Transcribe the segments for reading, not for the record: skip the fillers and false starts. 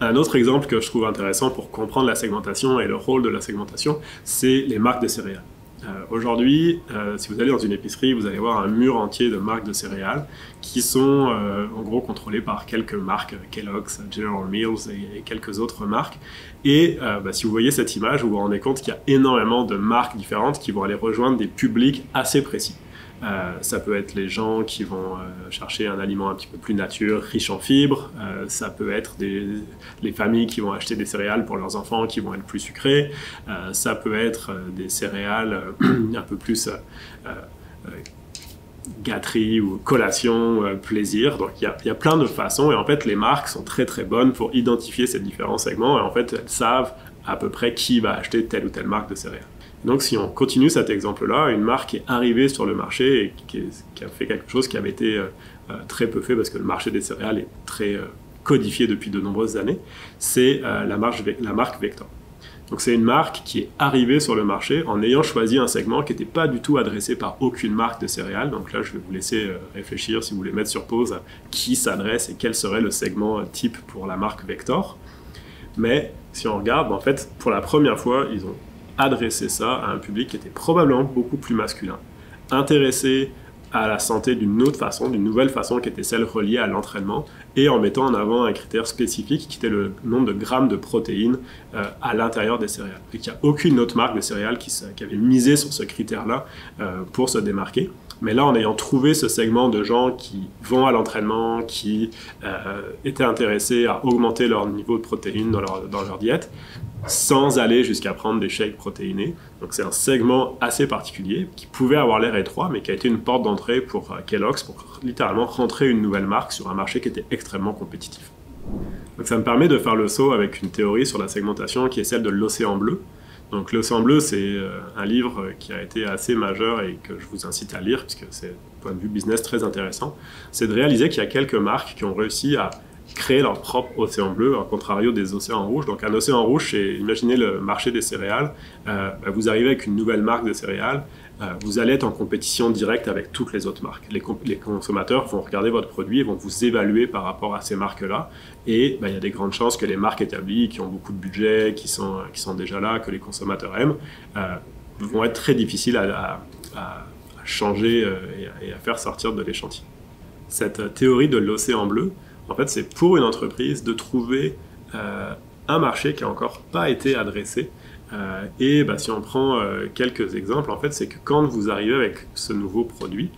Un autre exemple que je trouve intéressant pour comprendre la segmentation et le rôle de la segmentation, c'est les marques de céréales. Aujourd'hui, si vous allez dans une épicerie, vous allez voir un mur entier de marques de céréales qui sont en gros contrôlées par quelques marques, Kellogg's, General Mills et quelques autres marques. Et si vous voyez cette image, vous vous rendez compte qu'il y a énormément de marques différentes qui vont aller rejoindre des publics assez précis. Ça peut être les gens qui vont chercher un aliment un petit peu plus nature, riche en fibres. Ça peut être les familles qui vont acheter des céréales pour leurs enfants qui vont être plus sucrées. Ça peut être des céréales un peu plus gâterie ou collation, plaisir. Donc il y a plein de façons et en fait les marques sont très très bonnes pour identifier ces différents segments et en fait elles savent à peu près qui va acheter telle ou telle marque de céréales. Donc si on continue cet exemple-là, une marque est arrivée sur le marché et qui a fait quelque chose qui avait été très peu fait parce que le marché des céréales est très codifié depuis de nombreuses années, c'est la marque Vector. Donc c'est une marque qui est arrivée sur le marché en ayant choisi un segment qui n'était pas du tout adressé par aucune marque de céréales. Donc là je vais vous laisser réfléchir si vous voulez mettre sur pause à qui s'adresse et quel serait le segment type pour la marque Vector. Mais si on regarde, en fait pour la première fois ils ont adresser ça à un public qui était probablement beaucoup plus masculin, intéressé à la santé d'une autre façon, d'une nouvelle façon qui était celle reliée à l'entraînement, et en mettant en avant un critère spécifique qui était le nombre de grammes de protéines à l'intérieur des céréales. Et qu'il n'y a aucune autre marque de céréales qui avait misé sur ce critère-là pour se démarquer. Mais là, en ayant trouvé ce segment de gens qui vont à l'entraînement, qui étaient intéressés à augmenter leur niveau de protéines dans leur diète, sans aller jusqu'à prendre des shakes protéinés. Donc c'est un segment assez particulier, qui pouvait avoir l'air étroit, mais qui a été une porte d'entrée pour Kellogg's, pour littéralement rentrer une nouvelle marque sur un marché qui était extrêmement compétitif. Donc ça me permet de faire le saut avec une théorie sur la segmentation qui est celle de l'océan bleu. Donc l'océan bleu, c'est un livre qui a été assez majeur et que je vous incite à lire, puisque c'est, d'un point de vue business, très intéressant. C'est de réaliser qu'il y a quelques marques qui ont réussi à créer leur propre océan bleu, à contrario des océans rouges. Donc un océan rouge, c'est, imaginez le marché des céréales, vous arrivez avec une nouvelle marque de céréales, vous allez être en compétition directe avec toutes les autres marques. Les consommateurs vont regarder votre produit et vont vous évaluer par rapport à ces marques-là. Et il y a des grandes chances que les marques établies, qui ont beaucoup de budget, qui sont déjà là, que les consommateurs aiment, vont être très difficiles à changer et à faire sortir de l'échantillon. Cette théorie de l'océan bleu, en fait, c'est pour une entreprise de trouver un marché qui n'a encore pas été adressé. Si on prend quelques exemples, en fait, c'est que quand vous arrivez avec ce nouveau produit,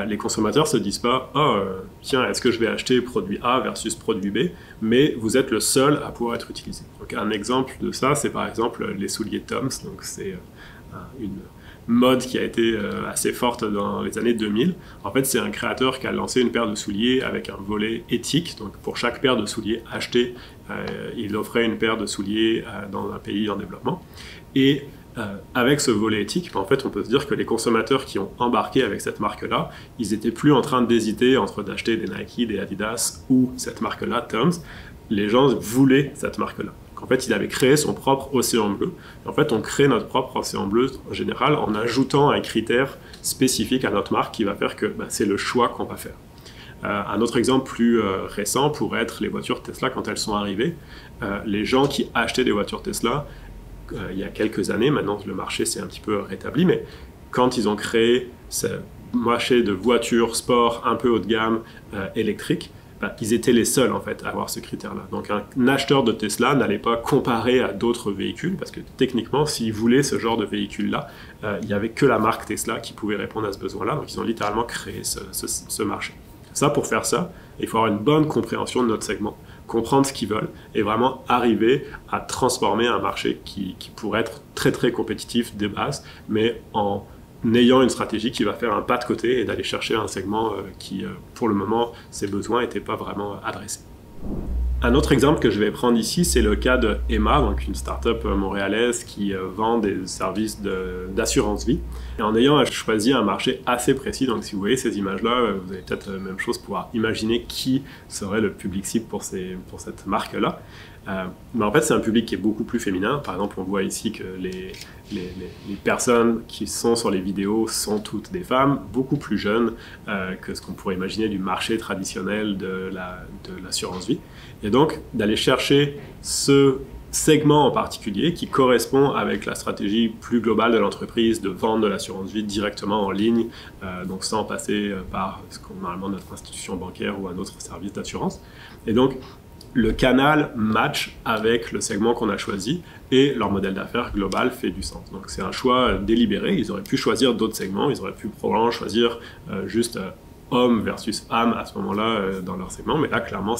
les consommateurs ne se disent pas « Oh, tiens, est-ce que je vais acheter produit A versus produit B ?» mais vous êtes le seul à pouvoir être utilisé. Donc, un exemple de ça, c'est par exemple les souliers Toms. Donc, c'est une mode qui a été assez forte dans les années 2000. En fait, c'est un créateur qui a lancé une paire de souliers avec un volet éthique. Donc, pour chaque paire de souliers achetée, il offrait une paire de souliers dans un pays en développement. Et avec ce volet éthique, en fait, on peut se dire que les consommateurs qui ont embarqué avec cette marque-là, ils n'étaient plus en train d'hésiter entre d'acheter des Nike, des Adidas ou cette marque-là, Toms. Les gens voulaient cette marque-là. En fait, il avait créé son propre océan bleu. En fait, on crée notre propre océan bleu en général en ajoutant un critère spécifique à notre marque qui va faire que c'est le choix qu'on va faire. Un autre exemple plus récent pourrait être les voitures Tesla quand elles sont arrivées. Les gens qui achetaient des voitures Tesla, il y a quelques années, maintenant le marché s'est un petit peu rétabli, mais quand ils ont créé ce marché de voitures sport un peu haut de gamme électriques, ils étaient les seuls en fait à avoir ce critère-là. Donc un acheteur de Tesla n'allait pas comparer à d'autres véhicules parce que techniquement, s'il voulait ce genre de véhicule-là, il n'y avait que la marque Tesla qui pouvait répondre à ce besoin-là. Donc ils ont littéralement créé ce marché. Ça, pour faire ça, il faut avoir une bonne compréhension de notre segment, comprendre ce qu'ils veulent et vraiment arriver à transformer un marché qui pourrait être très très compétitif de base, mais en ayant une stratégie qui va faire un pas de côté et d'aller chercher un segment qui, pour le moment, ses besoins n'étaient pas vraiment adressés. Un autre exemple que je vais prendre ici, c'est le cas de Emma, donc une start-up montréalaise qui vend des services d'assurance vie. Et en ayant choisi un marché assez précis, donc si vous voyez ces images-là, vous avez peut-être la même chose pour imaginer qui serait le public cible pour cette marque-là. Mais en fait, c'est un public qui est beaucoup plus féminin. Par exemple, on voit ici que les personnes qui sont sur les vidéos sont toutes des femmes, beaucoup plus jeunes que ce qu'on pourrait imaginer du marché traditionnel de l'assurance vie. Et donc d'aller chercher ce segment en particulier qui correspond avec la stratégie plus globale de l'entreprise de vendre de l'assurance vie directement en ligne, donc sans passer par normalement notre institution bancaire ou un autre service d'assurance. Et donc, le canal match avec le segment qu'on a choisi et leur modèle d'affaires global fait du sens. Donc c'est un choix délibéré. Ils auraient pu choisir d'autres segments, ils auraient pu probablement choisir juste homme versus âme à ce moment-là dans leur segment, mais là clairement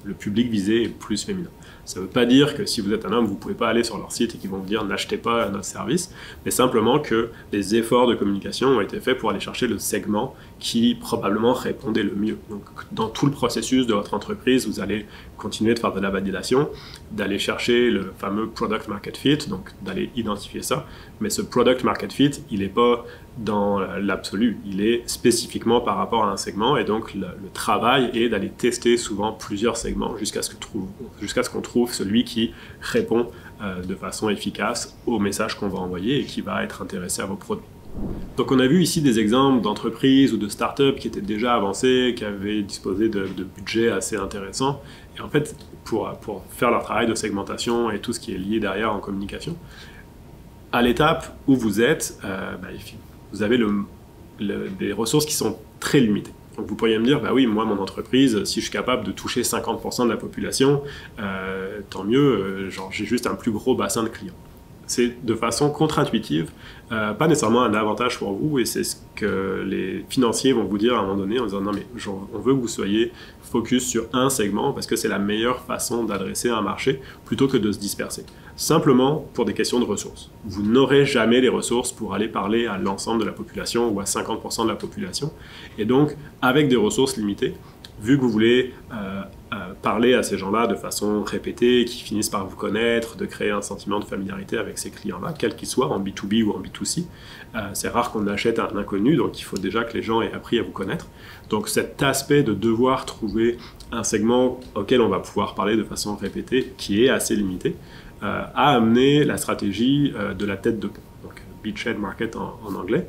le public visé est plus féminin. Ça ne veut pas dire que si vous êtes un homme, vous ne pouvez pas aller sur leur site et qu'ils vont vous dire n'achetez pas notre service, mais simplement que les efforts de communication ont été faits pour aller chercher le segment qui probablement répondait le mieux. Donc dans tout le processus de votre entreprise, vous allez continuer de faire de la validation, d'aller chercher le fameux product market fit, donc d'aller identifier ça, mais ce product market fit, il n'est pas dans l'absolu, il est spécifiquement par rapport à un segment, et donc le travail est d'aller tester souvent plusieurs segments jusqu'à ce qu'on trouve celui qui répond de façon efficace au message qu'on va envoyer et qui va être intéressé à vos produits. Donc on a vu ici des exemples d'entreprises ou de startups qui étaient déjà avancées, qui avaient disposé de budgets assez intéressants, et en fait pour faire leur travail de segmentation et tout ce qui est lié derrière en communication, à l'étape où vous êtes, vous avez des ressources qui sont très limitées. Donc vous pourriez me dire, bah oui, moi, mon entreprise, si je suis capable de toucher 50% de la population, tant mieux, j'ai juste un plus gros bassin de clients. C'est de façon contre-intuitive, pas nécessairement un avantage pour vous, et c'est ce que les financiers vont vous dire à un moment donné en disant non mais on veut que vous soyez focus sur un segment parce que c'est la meilleure façon d'adresser un marché plutôt que de se disperser. Simplement pour des questions de ressources. Vous n'aurez jamais les ressources pour aller parler à l'ensemble de la population ou à 50% de la population, et donc avec des ressources limitées, vu que vous voulez parler à ces gens-là de façon répétée, qui finissent par vous connaître, de créer un sentiment de familiarité avec ces clients-là, quels qu'ils soient, en B2B ou en B2C. C'est rare qu'on achète à un inconnu, donc il faut déjà que les gens aient appris à vous connaître. Donc cet aspect de devoir trouver un segment auquel on va pouvoir parler de façon répétée, qui est assez limité, a amené la stratégie de la tête de pont, donc beachhead market en anglais.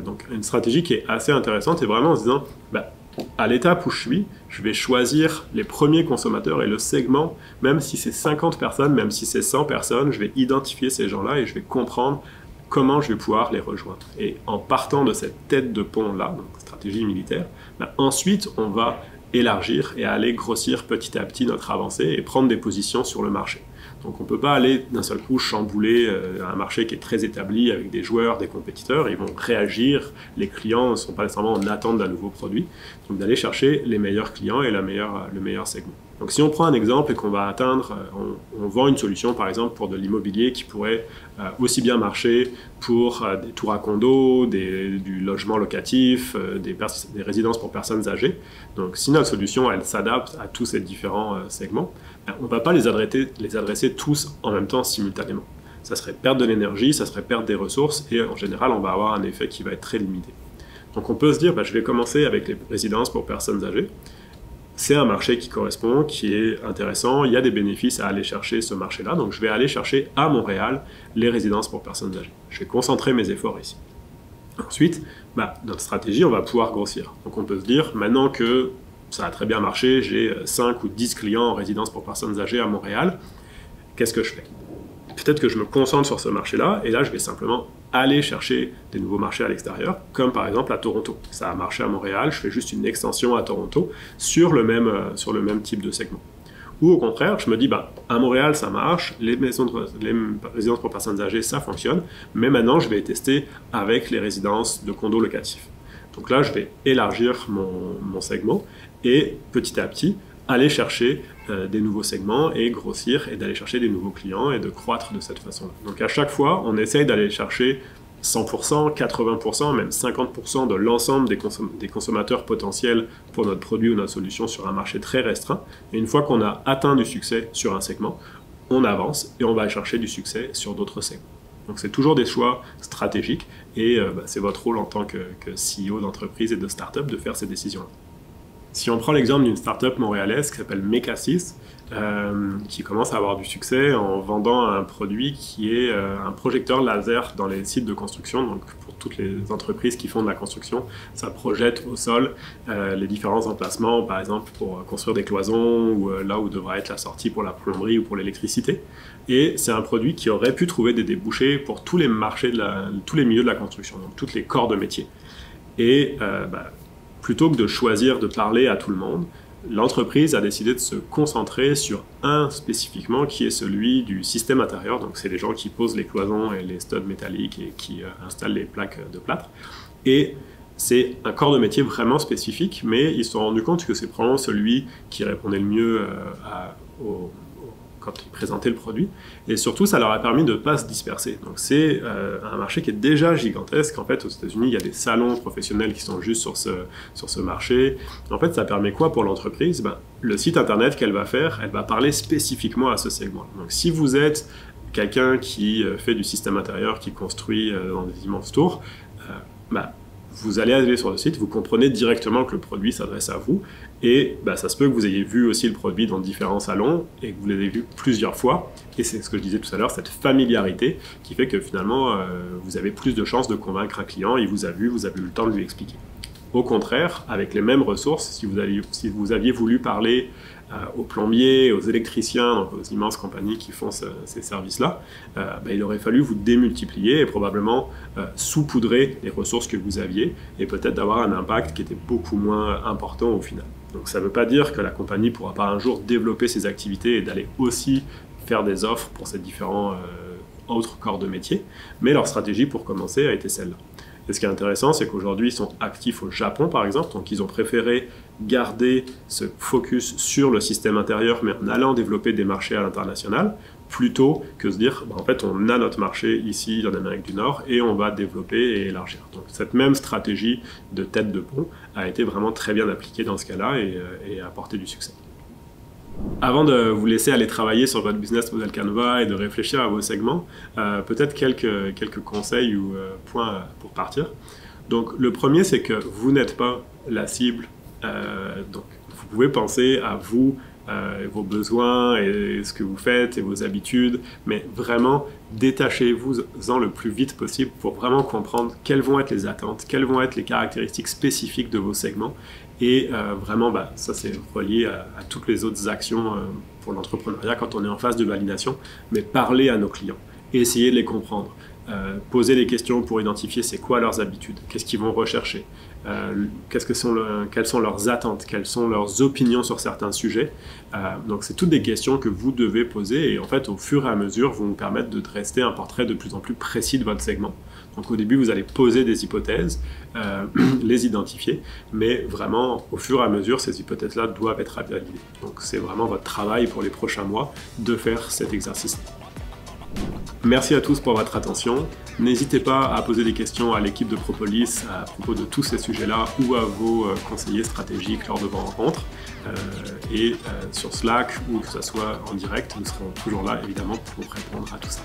Donc une stratégie qui est assez intéressante et vraiment en se disant, à l'étape où je vais choisir les premiers consommateurs et le segment, même si c'est 50 personnes, même si c'est 100 personnes, je vais identifier ces gens-là et je vais comprendre comment je vais pouvoir les rejoindre. Et en partant de cette tête de pont-là, donc stratégie militaire, ensuite on va élargir et aller grossir petit à petit notre avancée et prendre des positions sur le marché. Donc on ne peut pas aller d'un seul coup chambouler un marché qui est très établi avec des joueurs, des compétiteurs, ils vont réagir, les clients ne sont pas nécessairement en attente d'un nouveau produit, donc d'aller chercher les meilleurs clients et le meilleur segment. Donc si on prend un exemple et qu'on va atteindre, on vend une solution par exemple pour de l'immobilier qui pourrait aussi bien marcher pour des tours à condos, du logement locatif, des résidences pour personnes âgées. Donc si notre solution elle s'adapte à tous ces différents segments, on ne va pas les adresser tous en même temps simultanément. Ça serait perdre de l'énergie, ça serait perdre des ressources et en général on va avoir un effet qui va être très limité. Donc on peut se dire je vais commencer avec les résidences pour personnes âgées. C'est un marché qui correspond, qui est intéressant, il y a des bénéfices à aller chercher ce marché-là, donc je vais aller chercher à Montréal les résidences pour personnes âgées. Je vais concentrer mes efforts ici. Ensuite, notre stratégie, on va pouvoir grossir. Donc on peut se dire, maintenant que ça a très bien marché, j'ai 5 ou 10 clients en résidence pour personnes âgées à Montréal, qu'est-ce que je fais? Peut-être que je me concentre sur ce marché-là, et là je vais simplement aller chercher des nouveaux marchés à l'extérieur, comme par exemple à Toronto. Ça a marché à Montréal, je fais juste une extension à Toronto sur le même type de segment. Ou au contraire, je me dis, à Montréal ça marche, les résidences pour personnes âgées ça fonctionne, mais maintenant je vais tester avec les résidences de condos locatifs. Donc là je vais élargir mon segment et petit à petit aller chercher des nouveaux segments et grossir et d'aller chercher des nouveaux clients et de croître de cette façon-là. Donc à chaque fois, on essaye d'aller chercher 100%, 80%, même 50% de l'ensemble des consommateurs potentiels pour notre produit ou notre solution sur un marché très restreint. Et une fois qu'on a atteint du succès sur un segment, on avance et on va chercher du succès sur d'autres segments. Donc c'est toujours des choix stratégiques et c'est votre rôle en tant que CEO d'entreprise et de start-up de faire ces décisions-là. Si on prend l'exemple d'une start-up montréalaise qui s'appelle Mekasys, qui commence à avoir du succès en vendant un produit qui est un projecteur laser dans les sites de construction. Donc pour toutes les entreprises qui font de la construction, ça projette au sol les différents emplacements, par exemple pour construire des cloisons ou là où devra être la sortie pour la plomberie ou pour l'électricité. Et c'est un produit qui aurait pu trouver des débouchés pour tous les marchés, tous les milieux de la construction, donc toutes les corps de métier. Et plutôt que de choisir de parler à tout le monde, l'entreprise a décidé de se concentrer sur un spécifiquement qui est celui du système intérieur. Donc c'est les gens qui posent les cloisons et les studs métalliques et qui installent les plaques de plâtre. Et c'est un corps de métier vraiment spécifique, mais ils se sont rendus compte que c'est probablement celui qui répondait le mieux quand ils présentaient le produit. Et surtout, ça leur a permis de ne pas se disperser. Donc c'est un marché qui est déjà gigantesque. En fait, aux États-Unis, il y a des salons professionnels qui sont juste sur ce marché. En fait, ça permet quoi pour l'entreprise? Le site internet qu'elle va faire, elle va parler spécifiquement à ce segment. Donc si vous êtes quelqu'un qui fait du système intérieur, qui construit dans des immenses tours, vous allez aller sur le site, vous comprenez directement que le produit s'adresse à vous, et ça se peut que vous ayez vu aussi le produit dans différents salons, et que vous l'ayez vu plusieurs fois, et c'est ce que je disais tout à l'heure, cette familiarité qui fait que finalement, vous avez plus de chances de convaincre un client, il vous a vu, vous avez eu le temps de lui expliquer. Au contraire, avec les mêmes ressources, si vous aviez voulu parler aux plombiers, aux électriciens, donc aux immenses compagnies qui font ces services-là, il aurait fallu vous démultiplier et probablement saupoudrer les ressources que vous aviez et peut-être d'avoir un impact qui était beaucoup moins important au final. Donc ça ne veut pas dire que la compagnie ne pourra pas un jour développer ses activités et d'aller aussi faire des offres pour ces différents autres corps de métier, mais leur stratégie pour commencer a été celle-là. Et ce qui est intéressant, c'est qu'aujourd'hui, ils sont actifs au Japon, par exemple, donc ils ont préféré garder ce focus sur le système intérieur, mais en allant développer des marchés à l'international, plutôt que se dire, en fait, on a notre marché ici, en Amérique du Nord, et on va développer et élargir. Donc cette même stratégie de tête de pont a été vraiment très bien appliquée dans ce cas-là et a apporté du succès. Avant de vous laisser aller travailler sur votre business model Canva et de réfléchir à vos segments, peut-être quelques conseils ou points pour partir. Donc le premier, c'est que vous n'êtes pas la cible. Donc vous pouvez penser à vous, vos besoins et ce que vous faites et vos habitudes, mais vraiment détachez-vous-en le plus vite possible pour vraiment comprendre quelles vont être les attentes, quelles vont être les caractéristiques spécifiques de vos segments. Et vraiment, ça c'est relié à toutes les autres actions pour l'entrepreneuriat quand on est en phase de validation, mais parler à nos clients, essayer de les comprendre, poser des questions pour identifier c'est quoi leurs habitudes, qu'est-ce qu'ils vont rechercher, quelles sont leurs attentes, quelles sont leurs opinions sur certains sujets. Donc c'est toutes des questions que vous devez poser et en fait au fur et à mesure vont vous permettre de dresser un portrait de plus en plus précis de votre segment. Donc au début vous allez poser des hypothèses, les identifier, mais vraiment au fur et à mesure ces hypothèses-là doivent être validées. Donc c'est vraiment votre travail pour les prochains mois de faire cet exercice. Merci à tous pour votre attention. N'hésitez pas à poser des questions à l'équipe de Propolis à propos de tous ces sujets-là ou à vos conseillers stratégiques lors de vos rencontres. Sur Slack ou que ce soit en direct, nous serons toujours là évidemment pour répondre à tout ça.